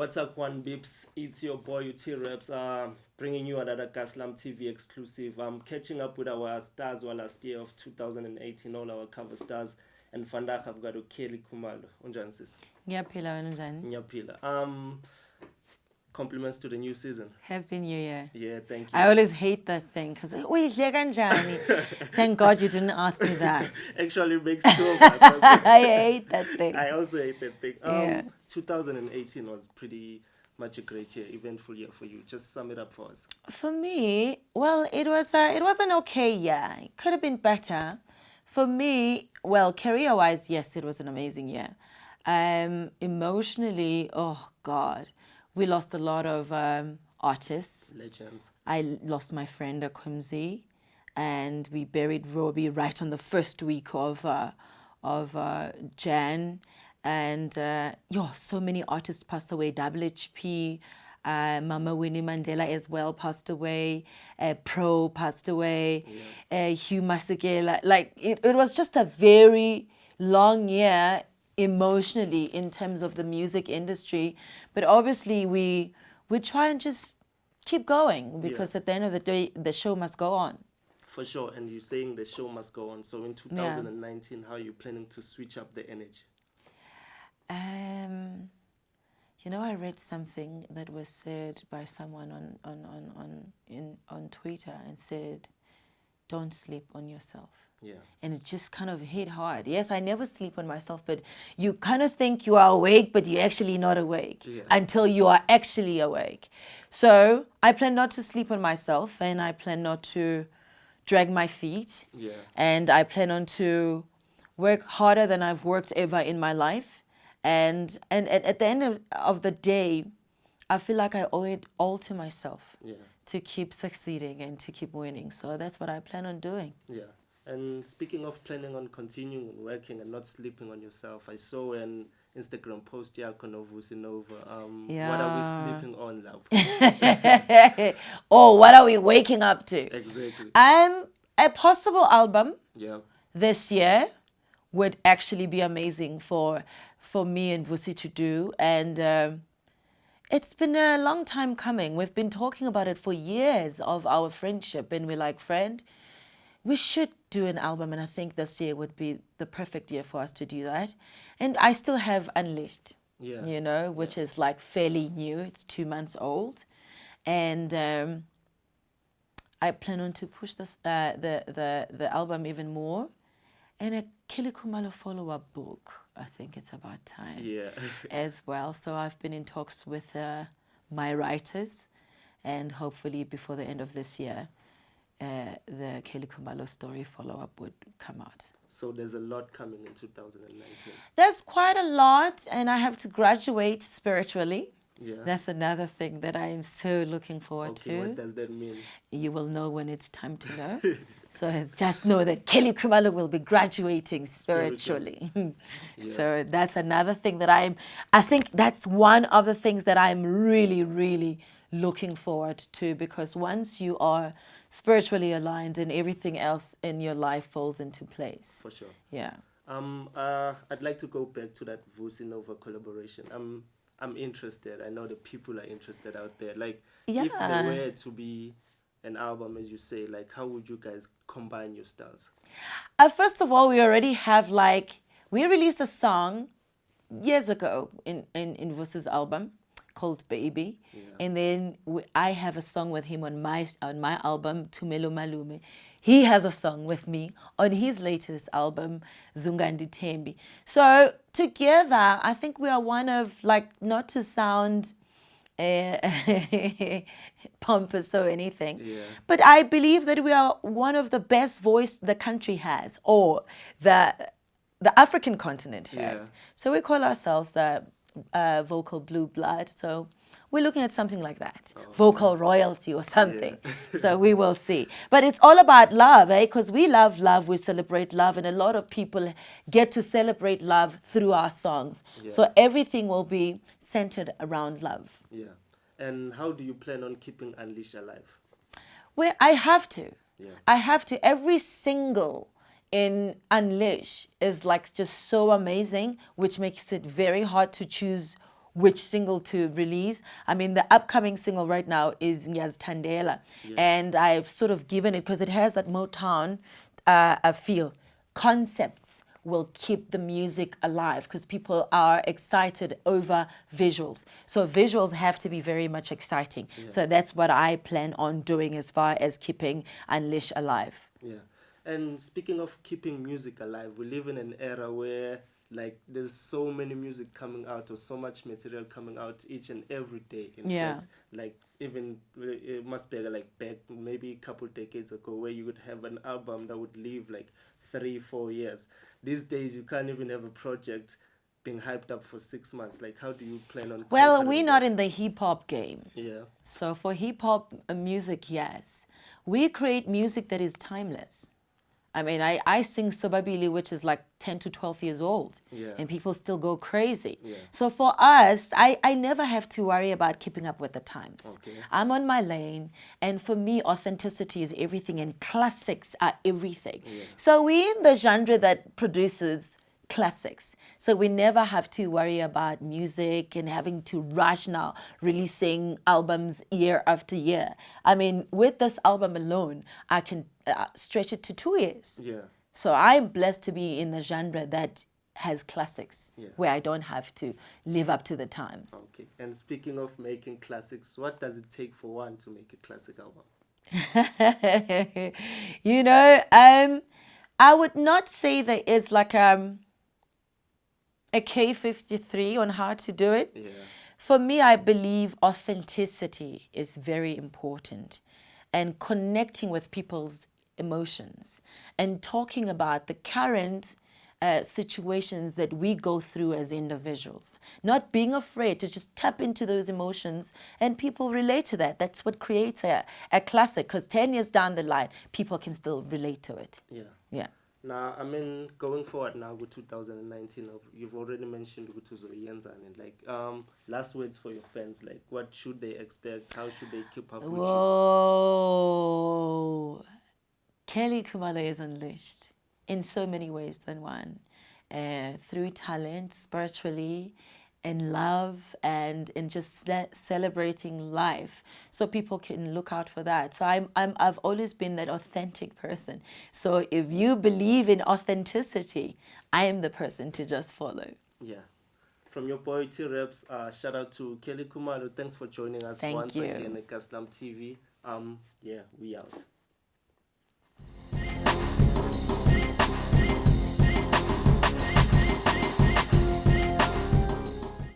What's up, One Bips? It's your boy UT Reps, bringing you another Kaslam TV exclusive. I'm catching up with our stars while last year of 2018, all our cover stars. And vandaag I've got Kelly Khumalo. Unjani sis? Ngiyaphila wena njani? Ngiyaphila. Compliments to the new season. Happy New Year. Yeah, thank you. I always hate that thing because uyidle kanjani? Thank God you didn't ask me that. Actually makes sure. I hate that thing. I also hate that thing. Yeah. 2018 was pretty much a great year, eventful year for you. Just sum it up for us. For me, well, it was an okay year. It could have been better. For me, well, career-wise, yes, it was an amazing year. Emotionally, oh God, we lost a lot of artists. Legends. I lost my friend Akumzi, and we buried Robbie right on the first week of Jan. And so many artists passed away. WHP, Mama Winnie Mandela as well passed away. Pro passed away. Hugh Masekela. Like it was just a very long year emotionally in terms of the music industry. But obviously we try and just keep going because at the end of the day, the show must go on. For sure. And you're saying the show must go on. So in 2019, how are you planning to switch up the energy? I read something that was said by someone on Twitter and said, "Don't sleep on yourself." Yeah. And it just kind of hit hard. Yes, I never sleep on myself, but you kind of think you are awake, but you're actually not awake until you are actually awake. So I plan not to sleep on myself, and I plan not to drag my feet. Yeah. And I plan on to work harder than I've worked ever in my life. And at the end of the day, I feel like I owe it all to myself to keep succeeding and to keep winning. So that's what I plan on doing. Yeah. And speaking of planning on continuing working and not sleeping on yourself, I saw an Instagram post on Vusi Nova. What are we sleeping on, love? Oh, what are we waking up to? Exactly. A possible album this year would actually be amazing for me and Vusi to do. And it's been a long time coming. We've been talking about it for years of our friendship. And we're like, friend, we should do an album. And I think this year would be the perfect year for us to do that. And I still have Unleashed, which is like fairly new. It's 2 months old. And I plan on to push this, the album even more. And a Kelly Khumalo follow-up book. I think it's about time as well. So I've been in talks with my writers, and hopefully before the end of this year, the Kelly Khumalo story follow-up would come out. So there's a lot coming in 2019. There's quite a lot, and I have to graduate spiritually. Yeah. That's another thing that I am so looking forward to. What does that mean? You will know when it's time to know. So just know that Kelly Khumalo will be graduating spiritually. So that's another thing that I think that's one of the things that I'm really, really looking forward to, because once you are spiritually aligned and everything else in your life falls into place. For sure. Yeah. I'd like to go back to that Vusi Nova collaboration. I'm interested. I know the people are interested out there. Like, if there were to be an album, as you say, like, how would you guys combine your styles? First of all, we already have we released a song years ago in Vusi's album called Baby. And then I have a song with him on my album, Tumelo Malume. He has a song with me on his latest album, Zungandi Tembi. So together, I think we are one of, not to sound pompous or anything, but I believe that we are one of the best voice the country has, or the African continent has. So we call ourselves the vocal blue blood. So we're looking at something like that, vocal royalty or something. So we will see. But it's all about love, because we love love, we celebrate love, and a lot of people get to celebrate love through our songs. So everything will be centered around love. Yeah. And how do you plan on keeping Unleashed alive? Well, I have to. I have to. Every single in Unleash is just so amazing, which makes it very hard to choose which single to release. I mean, the upcoming single right now is Ngiyazithandela. Yeah. And I've sort of given it, because it has that Motown feel. Concepts will keep the music alive, because people are excited over visuals. So visuals have to be very much exciting. Yeah. So that's what I plan on doing as far as keeping Unleash alive. Yeah. And speaking of keeping music alive, we live in an era where like there's so many music coming out, or so much material coming out each and every day. In fact, like even it must be like back maybe a couple decades ago, where you would have an album that would live like 3-4 years. These days you can't even have a project being hyped up for 6 months. Like, how do you plan on? Well, we're not in the hip hop game. Yeah. So for hip hop music, yes, we create music that is timeless. I mean, I sing Sobabili, which is like 10 to 12 years old, and people still go crazy. Yeah. So for us, I never have to worry about keeping up with the times. Okay. I'm on my lane, and for me, authenticity is everything, and classics are everything. Yeah. So we're in the genre that produces classics. So we never have to worry about music and having to rush now, releasing albums year after year. I mean, with this album alone, I can stretch it to 2 years. Yeah. So I'm blessed to be in the genre that has classics, where I don't have to live up to the times. Okay. And speaking of making classics, what does it take for one to make a classic album? You know, I would not say there is like a K53 on how to do it. Yeah. For me, I believe authenticity is very important, and connecting with people's emotions and talking about the current situations that we go through as individuals. Not being afraid to just tap into those emotions, and people relate to that. That's what creates a classic, because 10 years down the line, people can still relate to it. Yeah. Yeah. Now, I mean, going forward now with 2019, you've already mentioned Gutuzo Yenzan, like last words for your fans, like what should they expect? How should they keep up with you? Whoa. Kelly Khumalo is unleashed in so many ways than one. Through talent, spiritually, in love, and in just celebrating life, so people can look out for that. So I've always been that authentic person. So if you believe in authenticity, I am the person to just follow. Yeah. From your boy T-Reps, shout out to Kelly Khumalo. Thanks for joining us once again at Kaslam TV. Yeah, we out.